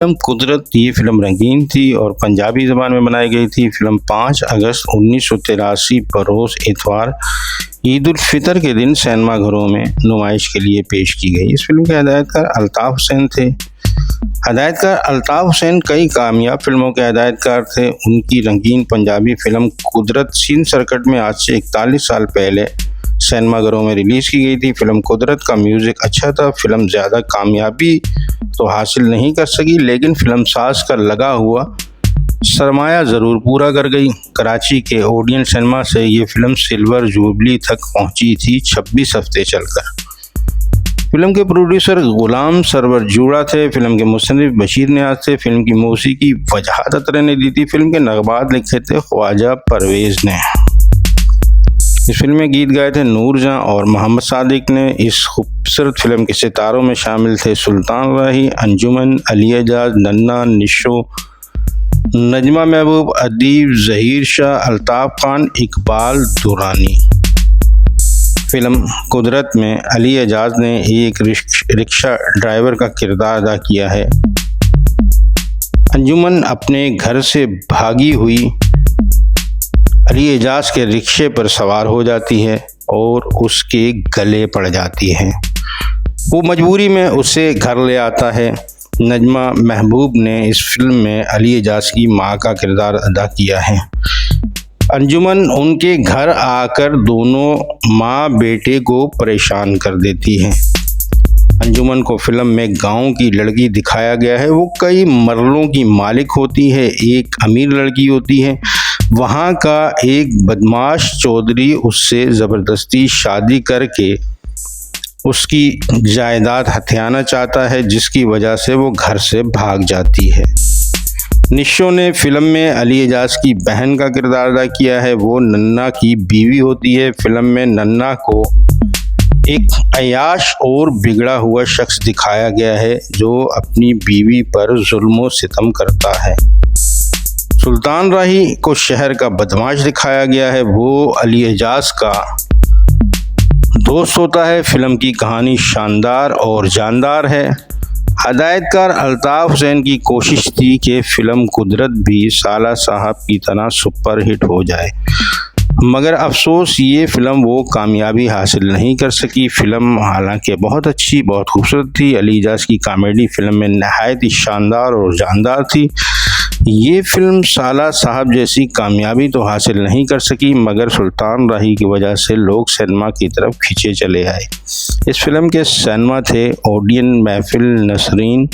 Film कुदरत ये film रंगीन थी और पंजाबी ज़बान में बनाई गई थी। फिल्म 5 अगस्त 1983 बरोज़ इतवार ईद उल फितर के दिन सिनेमाघरों में नुमाइश के लिए पेश की गई। इस फिल्म के हिदायतकार अल्ताफ़ हुसैन थे। हिदायतकार अल्ताफ़ हुसैन कई कामयाब फिल्मों के हिदायतकार थे। उनकी रंगीन पंजाबी फिल्म कुदरत सीन सर्किट में आज से 41 साल पहले सिनेमाघरों में रिलीज़ की गई थी। फिल्म कुदरत का म्यूज़िक अच्छा था। फिल्म ज़्यादा कामयाबी तो हासिल नहीं कर सकी, लेकिन फिल्म साज का लगा हुआ सरमाया ज़रूर पूरा कर गई। कराची के ओडियन सिनेमा से ये फिल्म सिल्वर जुबली तक पहुंची थी 26 हफ्ते चलकर। फिल्म के प्रोड्यूसर गुलाम सरवर जूड़ा थे। फिल्म के मुसन्निफ बशीर नियाज़ थे। फिल्म की मौसीकी वजाहत अतरे ने दी थी। फिल्म के नगमात लिखे थे ख्वाजा परवेज़ ने। इस फिल्म में गीत गाए थे नूरजहां और मोहम्मद सादिक ने। इस खूबसूरत फिल्म के सितारों में शामिल थे सुल्तान राही, अंजुमन, अली एजाज, नन्ना, निशो, नजमा महबूब, अदीब, ज़हीर शाह, अल्ताफ़ खान, इकबाल दुरानी। फिल्म कुदरत में अली एजाज ने एक रिक्शा ड्राइवर का किरदार अदा किया है। अंजुमन अपने घर से भागी हुई अली एजाज के रिक्शे पर सवार हो जाती है और उसके गले पड़ जाती है। वो मजबूरी में उसे घर ले आता है। नजमा महबूब ने इस फिल्म में अली एजाज की मां का किरदार अदा किया है। अंजुमन उनके घर आकर दोनों माँ बेटे को परेशान कर देती है। अंजुमन को फिल्म में गांव की लड़की दिखाया गया है। वो कई मरलों की मालिक होती है। एक अमीर लड़की होती है। वहाँ का एक बदमाश चौधरी उससे ज़बरदस्ती शादी करके उसकी जायदाद हथियाना चाहता है, जिसकी वजह से वो घर से भाग जाती है। निशो ने फिल्म में अली एजाज की बहन का किरदार अदा किया है। वो नन्ना की बीवी होती है। फिल्म में नन्ना को एक अयाश और बिगड़ा हुआ शख्स दिखाया गया है जो अपनी बीवी पर जुल्म और सितम करता है। सुल्तान राही को शहर का बदमाश दिखाया गया है। वो अली एजाज का दोस्त होता है। फिल्म की कहानी शानदार और जानदार है। हिदायतकार अल्ताफ़ हुसैन की कोशिश थी कि फ़िल्म कुदरत भी साला साहब की तरह सुपरहिट हो जाए, मगर अफसोस ये फ़िल्म वो कामयाबी हासिल नहीं कर सकी। फ़िल्म हालांकि बहुत अच्छी, बहुत खूबसूरत थी। अली एजाज की कॉमेडी फ़िल्म में नहायत ही शानदार और जानदार थी। ये फ़िल्म साला साहब जैसी कामयाबी तो हासिल नहीं कर सकी, मगर सुल्तान राही की वजह से लोग सिनेमा की तरफ खींचे चले आए। इस फिल्म के सिनेमा थे ओडियन, महफिल, नसरीन,